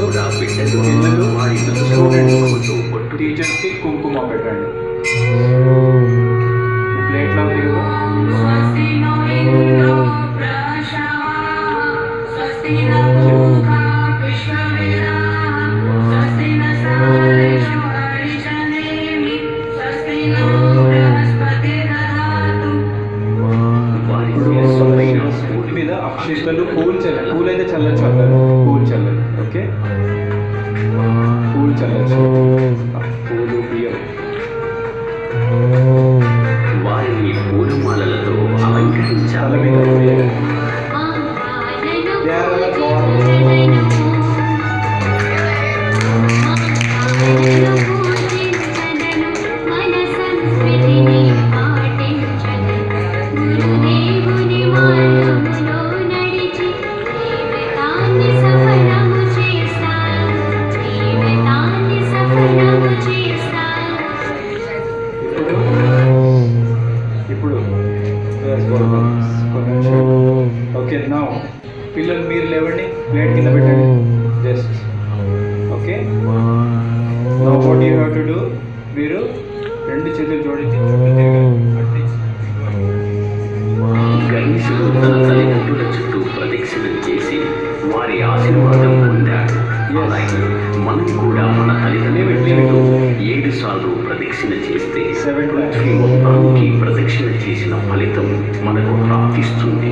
కూడా పిల్లలు వారి టీచర్స్కి కుంకుమ పెట్టండి. ప్లేట్లో ఉంది కదా. స్కూల్ మీద అక్షింతలు పూలు చల్లండి. పూలు అయితే చల్లచ్చు అందరు, పూలు చల్లండి. ఓకే, పూలు చల్లచ్చు. పూలు బియ్యం వారిని పూలమాలలతో అలంకరించాలి. ఓకే, నా పిల్లలు మీరు లేవండి, ప్లేట్ కింద పెట్టండి. Just okay. Now what you have to do, మీరు రెండు చేతులు జోడించి గణేశుడు తన తల్లిదండ్రుల చుట్టూ ప్రదక్షిణ చేసి వారి ఆశీర్వాదం పొందాడు. అలాగే మనం కూడా మన తల్లిదండ్రులకు 7 సార్లు ప్రదక్షిణ చేస్తే మొత్తానికి ప్రదక్షిణ చేసిన ఫలితం మనకు ప్రాప్తిస్తుంది.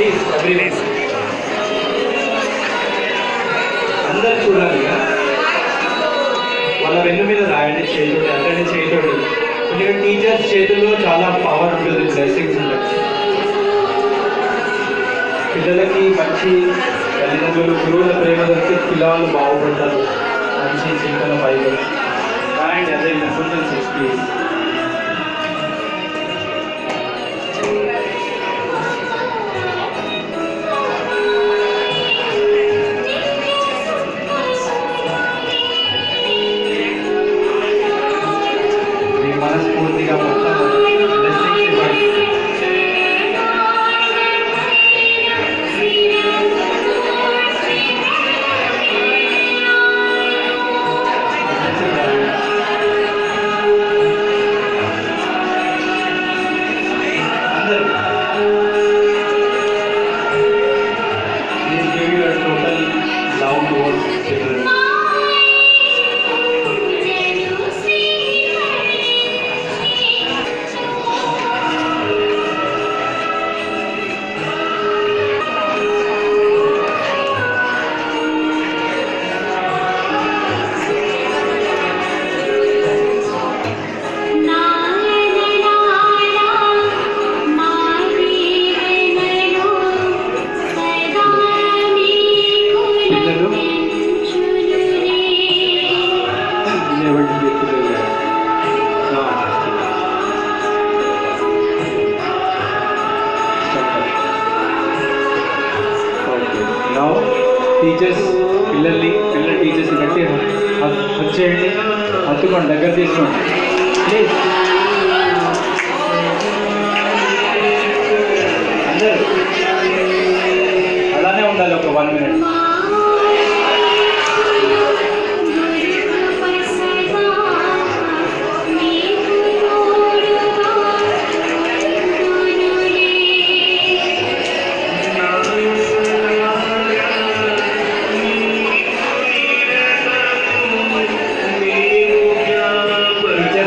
ప్లీజ్ ప్లీజ్ అందరు చూడాలి వాళ్ళ వెన్ను మీద రాయండి చేతుడు అంటే చేతుడు. ఎందుకంటే టీచర్స్ చేతుల్లో చాలా పవర్ ఉంటుంది, బ్లెస్సింగ్స్ ఉంటాయి. పిల్లలకి మంచి తల్లిదండ్రులు గురువుల ప్రేమ దొరికి పిల్లలు బాగుపడతారు, మంచి చింతన పైగా రాయండి. అదే కొంచెం ప్లీజ్. మనస్ఫూర్తిగా మొత్తం blessings ఇవ్వండి. అందరూ please give your total love towards children. Teachers పిల్లల టీచర్స్ గట్టి వచ్చేయండి, హత్తుకోండి, దగ్గర తీసుకోండి ప్లీజ్. అందరూ అలానే ఉండాలి ఒక 1 minute.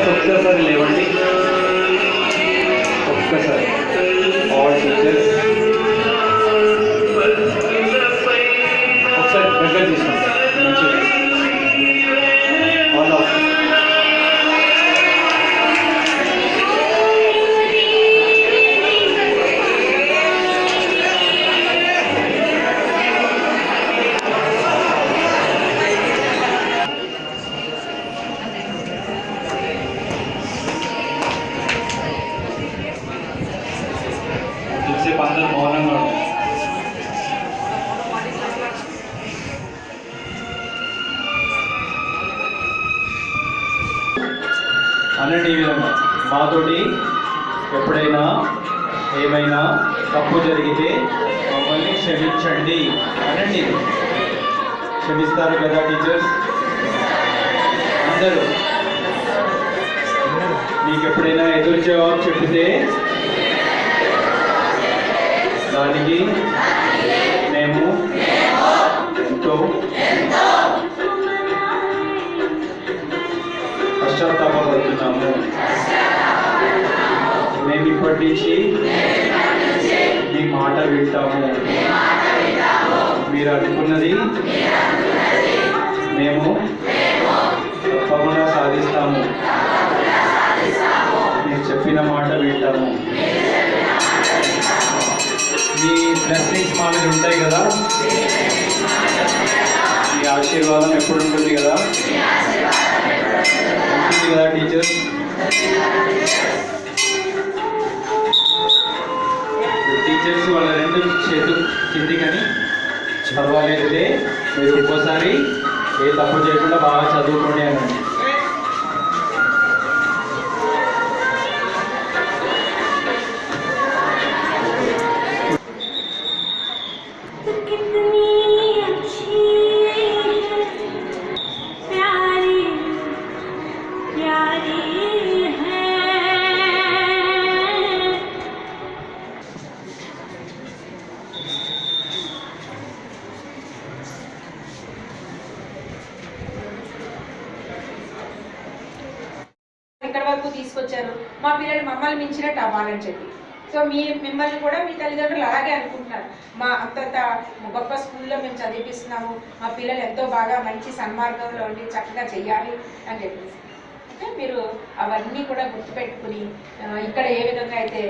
ఒక్కసారి లేవండి, ఒక్కసారి ఆల్ టీచర్స్ ఒకసారి దగ్గర తీసుకోండి మంచిగా ఆల్ ఆఫ్. ఎంతసేపు అందరూ మౌనంగా ఉంటారు. అన్నట్టు ఈ విధంగా మాతోటి ఎప్పుడైనా ఏమైనా తప్పు జరిగితే మమ్మల్ని క్షమించండి అనండి. క్షమిస్తారు కదా టీచర్స్ అందరూ? మీకు ఎప్పుడైనా ఎదురు జవాబు చెప్తే దానికి మేము ఎంతో పశ్చాత్తాపడుతున్నాము. మేము ఇప్పటి నుంచి మీ మాట వింటాము. మీరు అనుకున్నది మేము తప్పకుండా సాధిస్తాము. మీరు చెప్పిన మాట వింటాము. మీ బ్లెస్సింగ్స్ మా మీద ఉంటాయి కదా, మీ ఆశీర్వాదం ఎప్పుడు ఉంటుంది కదా, ఉంటుంది కదా టీచర్స్? టీచర్స్ వాళ్ళ 2 చేతులు కిందికని పర్వాలేదులే, మీరు ఇంకోసారి ఏ తప్పు చేయకుండా బాగా చదువుకోండి అనండి. ఇక్కడ వరకు తీసుకొచ్చారు, మా పిల్లలు మమ్మల్ని మించినట్టు అవ్వాలని చెప్పి సో మిమ్మల్ని కూడా మీ తల్లిదండ్రులు అలాగే అనుకుంటున్నారు, మా అంత గొప్ప స్కూల్లో మేము చదివిపిస్తున్నాము, మా పిల్లలు ఎంతో బాగా మంచి సన్మార్గంలో ఉండి చక్కగా చెయ్యాలి అని చెప్పేసి. అంటే మీరు అవన్నీ కూడా గుర్తుపెట్టుకుని ఇక్కడ ఏ విధంగా అయితే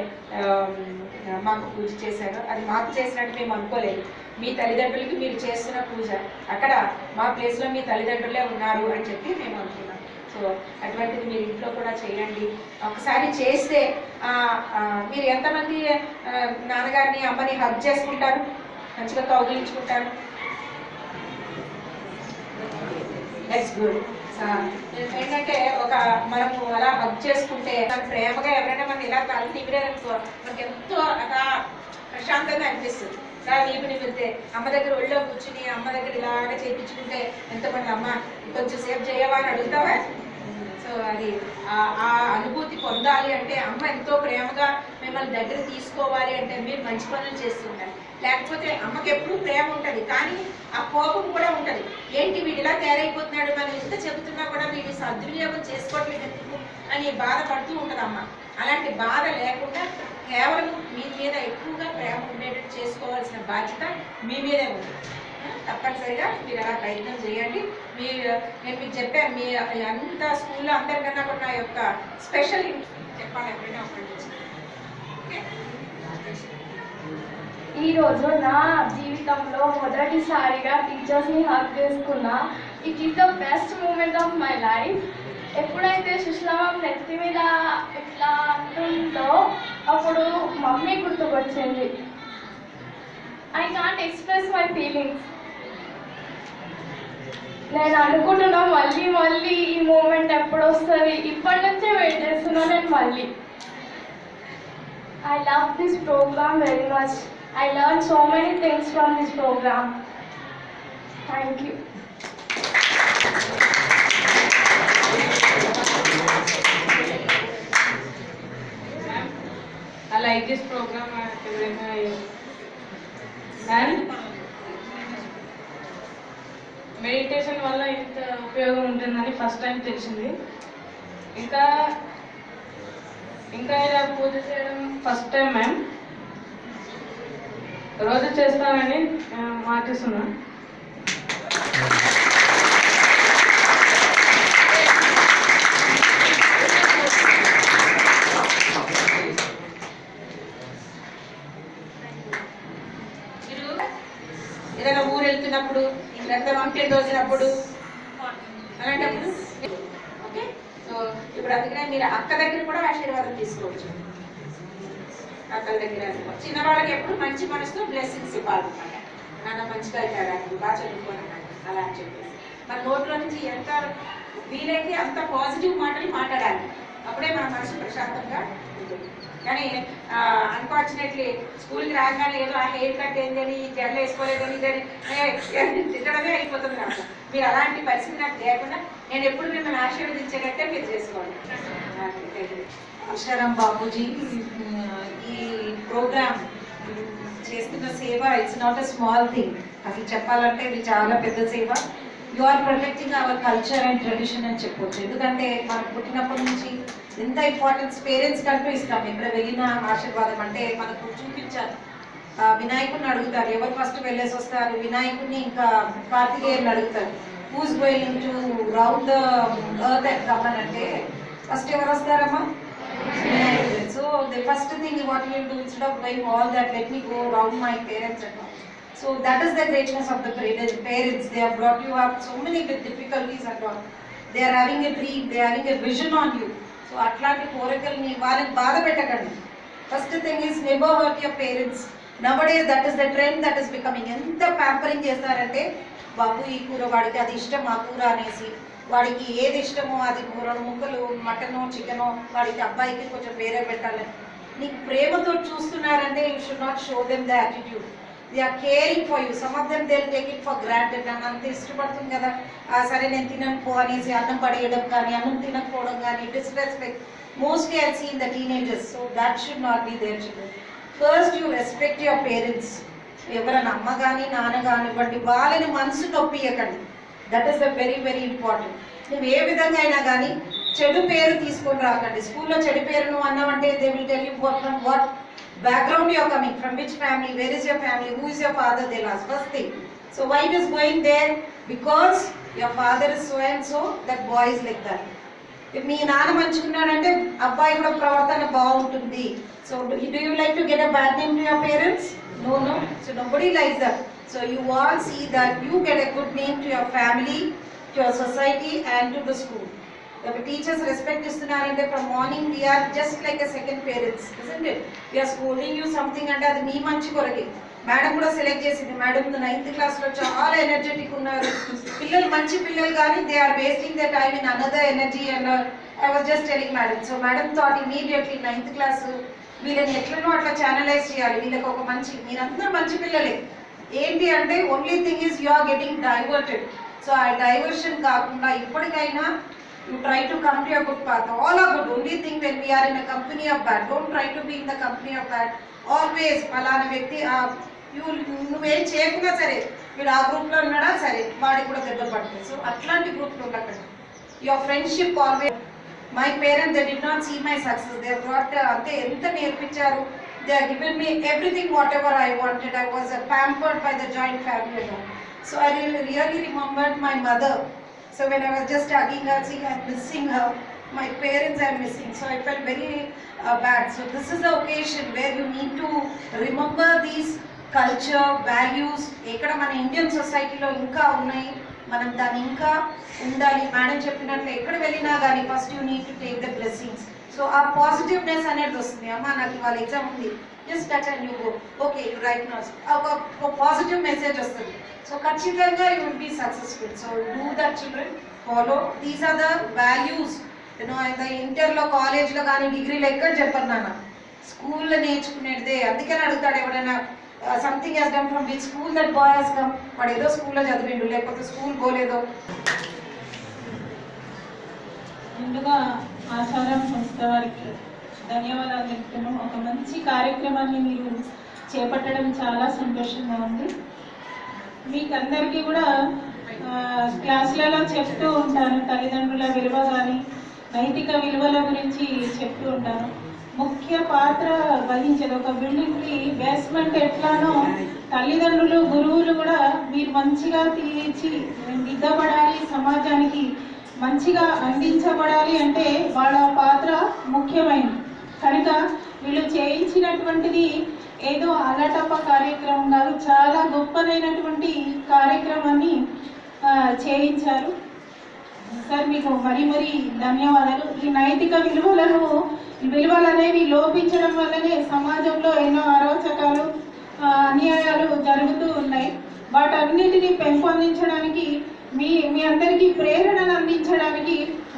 మాకు పూజ చేశారో అది మాకు చేసినట్టు మేము అనుకోలేదు. మీ తల్లిదండ్రులకి మీరు చేస్తున్న పూజ అక్కడ మా ప్లేస్లో మీ తల్లిదండ్రులే ఉన్నారు అని చెప్పి మేము అనుకున్నాం. సో అటువంటిది మీరు ఇంట్లో కూడా చేయండి. ఒకసారి చేస్తే మీరు ఎంతమంది నాన్నగారిని అమ్మని హగ్ చేసుకుంటారు, మంచిగా కౌగిలించుకుంటారు? That's good. ఏంటంటే మనము అలా హగ్ చేసుకుంటే ప్రేమగా ఎవరైనా మనం ఇలా తల తిరిగారనుకో మనకి ఎంతో అలా ప్రశాంతంగా అనిపిస్తుంది. వీపుని వెళ్తే అమ్మ దగ్గర ఒళ్ళో కూర్చుని అమ్మ దగ్గర ఇలాగా చేయించుకుంటే ఎంతమంది అమ్మ కొంచెం సేపు చేయవా అని అడుగుతావా? సో అది ఆ అనుభూతి పొందాలి అంటే అమ్మ ఎంతో ప్రేమగా మిమ్మల్ని దగ్గర తీసుకోవాలి అంటే మీరు మంచి పనులు చేస్తుంటారు. లేకపోతే అమ్మకి ఎప్పుడూ ప్రేమ ఉంటుంది, కానీ ఆ కోపం కూడా ఉంటుంది. ఏంటి వీడు ఇలా తయారైపోతున్నాడు, మనం ఎంత చెబుతున్నా కూడా వీడు సద్వినియోగం చేసుకోవట్లేదు ఎందుకు అని బాధపడుతూ ఉంటుంది అమ్మ. అలాంటి బాధ లేకుండా కేవలం మీ మీద ఎక్కువగా ప్రేమ ఉండేటట్టు చేసుకోవాల్సిన బాధ్యత మీ మీదే ఉంది. తప్పనిసరిగా మీరు అలా ప్రయత్నం చేయండి. నేను మీకు చెప్పాను, మీ అంత స్కూల్లో అందరికన్నా కూడా నా యొక్క స్పెషల్ చెప్పాలి ఎప్పుడైనా ఒకటి. ఈరోజు నా జీవితంలో మొదటిసారిగా టీచర్స్ని హగ్ చేసుకున్నా. It is the best moment of my life. ఎప్పుడైతే సుష్లమం నెత్తి మీద ఇట్లా అంటుందో అప్పుడు మమ్మీ గుర్తుకొచ్చింది. I can't express my feelings. నేను అనుకుంటున్నా మళ్ళీ ఈ మూమెంట్ ఎప్పుడు వస్తుంది, ఇప్పటి నుంచే వెయిట్ చేస్తున్నా నేను మళ్ళీ. I love this program very much. I learned so many things from this program. Thank you. I like this program and meditation వల్ల ఇంత ఉపయోగం ఉంటుందని ఫస్ట్ టైం తెలిసింది. ఇంకా ఇలా పూజ చేయడం ఫస్ట్ టైం మ్యామ్. రోజు చేస్తానని మాటిస్తున్నా. ఏదైనా ఊరు వెళ్తున్నప్పుడు లేకపోతే వంటలు దోసినప్పుడు అలాంటప్పుడు ఓకే. సో ఇప్పుడు అందుకనే మీరు అక్క దగ్గర కూడా ఆశీర్వాదం తీసుకోవచ్చు. అక్కల దగ్గర చిన్నవాళ్ళకి ఎప్పుడు మంచి మనసుతో బ్లెస్సింగ్స్ ఇవ్వాలన్నమాట. నాన్న మంచిగా అయిపోయాడు, బాగా చదువుకోనమాట అలా అని చెప్పేసి మన నోట్లో నుంచి ఎంత వీలైతే అంత పాజిటివ్ మాటలు మాట్లాడాలి. అప్పుడే మన మనసు ప్రశాంతంగా ఉంటుంది. కానీ అన్ఫార్చునేట్లీ స్కూల్కి రాగానే ఏదో ఆ హెయిర్ కట్ ఏందని, జడలు వేసుకోలేదని ఇదని తిట్టడమే అయిపోతుంది నాకు. మీరు అలాంటి పరిస్థితి నాకు లేకుండా నేను ఎప్పుడు మిమ్మల్ని ఆశీర్వదించేటట్టే మీరు చేసుకోండి. అక్షరం బాబూజీ ఈ ప్రోగ్రామ్ చేస్తున్న సేవ it's not a small thing. అసలు చెప్పాలంటే ఇది చాలా పెద్ద సేవ. You are protecting our culture and tradition అని చెప్పొచ్చు. ఎందుకంటే మనం పుట్టినప్పటి నుంచి ఎంత ఇంపార్టెన్స్ పేరెంట్స్ కంటూ ఇస్తాం. ఎక్కడ వెళ్ళిన ఆశీర్వాదం అంటే మనకు చూపించాలి. వినాయకుడిని అడుగుతారు, ఎవరు ఫస్ట్ వెళ్ళేసి వస్తారు? వినాయకుడిని ఇంకా కార్తికేయుని అడుగుతారు, who's going to round the earth and come on అంటే ఫస్ట్ ఎవరు వస్తారమ్మా? వినాయకుడు. So the first thing what will do instead of doing all that, let me go round my parents and all. So that is the greatness of the parents. They have brought you up so many with difficulties and all. They are having a dream, they are having a vision on you. So atlanti korakalni valaki baadha pettakandi. First thing is never hurt your parents. Nowadays that is the trend that is becoming. Enta pampering chestarante babu ee kura vadiki adi ishtam aa kura anesi vadiki edi ishtamo adi kura mukkalu mutton chicken vadiki abbayiki koncham vere pettali. Neeku prematho chustunarante you should not show them the attitude. They are caring for you. Some of them they'll take it for granted. Ante ishtapadutundi kada sare nenu tinanu po anesi annam padeyadam gaani annam tinakkodam gaani disrespect. Mostly I see in the teenagers. So that should not be there, children. First you respect your parents. Evarana amma gaani naana gaani vandi vaalani manasu noppiyakandi. That is the very very important. Neevu ఏ విధంగా అయినా గానీ చెడు పేరు తీసుకొని రాకండి. స్కూల్లో చెడు పేరు నువ్వు అన్నావంటే they will tell you what background you are coming, from which family, where is your family, who is your father, they'll ask first thing. So why it is going there? Because your father is so and so, that boy is like that. If మీ నాన్న మంచుకున్నాడంటే అబ్బాయి కూడా ప్రవర్తన బాగుంటుంది. So do you like to get a bad name to your parents? No. So nobody likes that. So you all see that you get a good name to your family, to your society and to the school. If teachers respect ఇస్తున్నారంటే from morning we are just like a second parents, isn't it? We are scolding you something అంటే అది మీ మంచి కొరకే. Madam కూడా select చేసింది. Madam 9th క్లాస్లో చాలా energetic ఉన్నారు పిల్లలు, మంచి పిల్లలు, కానీ they are wasting the time in another energy and I was just telling madam. So madam thought immediately 9th class వీళ్ళని ఎట్లనో అట్లా ఛానలైజ్ చేయాలి, వీళ్ళకి ఒక మంచి, మీరందరూ మంచి పిల్లలే, ఏంటి అంటే only thing is you are getting diverted. So ఆ డైవర్షన్ కాకుండా ఇప్పటికైనా you try to come to a good path. All are good. Only thing when we are in a company of bad, don't try to be in the company of bad. Always పలానా వ్యక్తి నువ్వేం చేయకుండా సరే వీడు ఆ గ్రూప్లో ఉన్నాడా సరే వాడికి కూడా దెబ్బ పడుతుంది. సో అట్లాంటి గ్రూప్లో ఉండకండి. Your friendship always. My parents they did not see my success, they brought అంతే ఎంత నేర్పించారు. They are given me everything whatever I wanted. I was pampered by the joint family. So I really remembered my mother. So when I was just hugging her, seeing I'm missing her, my parents are missing. So I felt very bad. So this is the occasion where you need to remember these culture, values. ఎక్కడ మన Indian సొసైటీలో ఇంకా ఉన్నాయి, మనం దాన్ని ఇంకా ఉండాలి. Madam చెప్పినట్లు ఎక్కడ వెళ్ళినా కానీ first you need to take the blessings. So ఆ పాజిటివ్నెస్ అనేది వస్తుంది. అమ్మ నాకు ఇవాళ ఎగ్జామ్ ఉంది, just that and you go, okay you right now, ఒక పాజిటివ్ మెసేజ్ వస్తుంది. సో ఖచ్చితంగా you will be successful. So do that children, follow these are the values. You know ఇంటర్లో, కాలేజ్లో కానీ డిగ్రీలో ఎక్కడ చెప్పరు నాన్న, స్కూల్లో నేర్చుకునేదే. అందుకని అడుగుతాడు ఎవడైనా something has done from which school that boy has come, వాడు ఏదో స్కూల్లో చదివిండు లేకపోతే స్కూల్ పోలేదో. ముందుగా ఆచారం సంస్థ వారికి ధన్యవాదాలు చెప్తున్నాం. ఒక మంచి కార్యక్రమాన్ని మీరు చేపట్టడం చాలా సంతోషంగా ఉంది. మీకు అందరికీ కూడా క్లాసులలో చెప్తూ ఉంటాను, తల్లిదండ్రుల విలువ కానీ నైతిక విలువల గురించి చెప్తూ ఉంటాను. ముఖ్య పాత్ర వహించేది ఒక బిల్డింగ్కి బేస్మెంట్ ఎట్లానో తల్లిదండ్రులు, గురువులు కూడా మీరు మంచిగా తీర్చి దిద్దబడాలి, సమాజానికి మంచిగా అందించబడాలి అంటే వాళ్ళ పాత్ర ముఖ్యమైనది. కనుక వీళ్ళు చేయించినటువంటిది ఏదో అలటప్ప కార్యక్రమం కాదు, చాలా గొప్పదైనటువంటి కార్యక్రమాన్ని చేయించారు. సార్ మీకు మరీ ధన్యవాదాలు. ఈ నైతిక విలువలు అనేవి లోపించడం వల్లనే సమాజంలో ఎన్నో అరాచకాలు, అన్యాయాలు జరుగుతూ ఉన్నాయి. వాటన్నిటిని పెంపొందించడానికి మీ అందరికీ ప్రేరణను అందించడానికి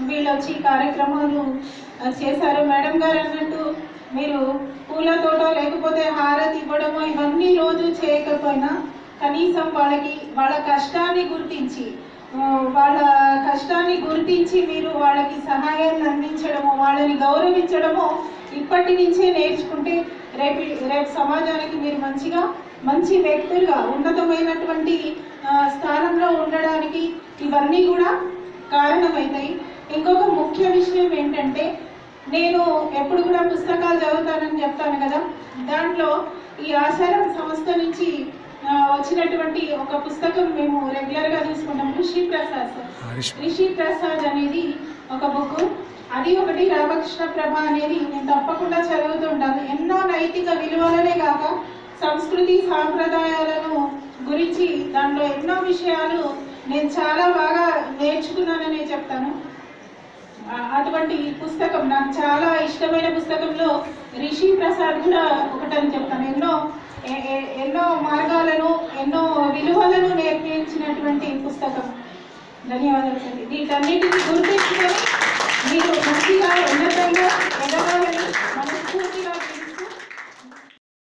వీళ్ళు వచ్చి కార్యక్రమాలు చేశారు. మేడం గారు అన్నట్టు మీరు పూలతోటో లేకపోతే హారతి ఇవ్వడమో ఇవన్నీ రోజు చేయకపోయినా కనీసం వాళ్ళ కష్టాన్ని గుర్తించి మీరు వాళ్ళకి సహాయాన్ని అందించడము, వాళ్ళని గౌరవించడము ఇప్పటి నుంచే నేర్చుకుంటే రేపు సమాజానికి మీరు మంచి వ్యక్తులుగా ఉన్నతమైనటువంటి స్థానంలో ఉండడానికి ఇవన్నీ కూడా కారణమవుతాయి. ఇంకొక ముఖ్య విషయం ఏంటంటే, నేను ఎప్పుడు కూడా పుస్తకాలు చదువుతానని చెప్తాను కదా, దాంట్లో ఈ ఆచారం సంస్థ నుంచి వచ్చినటువంటి ఒక పుస్తకం మేము రెగ్యులర్గా తీసుకుంటాం, రిషి ప్రసాద్ అనేది ఒక బుక్. అది ఒకటి, రామకృష్ణ ప్రభ అనేది నేను తప్పకుండా చదువుతుంటాను. ఎన్నో నైతిక విలువలనే కాక సంస్కృతి సాంప్రదాయాలను గురించి దాంట్లో ఎన్నో విషయాలు నేను చాలా బాగా నేర్చుకున్నాననే చెప్తాను. అటువంటి పుస్తకం నాకు చాలా ఇష్టమైన పుస్తకంలో రిషి ప్రసాద్ కూడా ఒకటని చెప్తాను. ఎన్నో మార్గాలను, ఎన్నో విలువలను నేర్పించినటువంటి పుస్తకం. ధన్యవాదాలు సార్. వీటన్నిటిని గుర్తించుకొని మీరు మంచిగా ఉన్నతంగా ఎదగాలని మనస్ఫూర్తిగా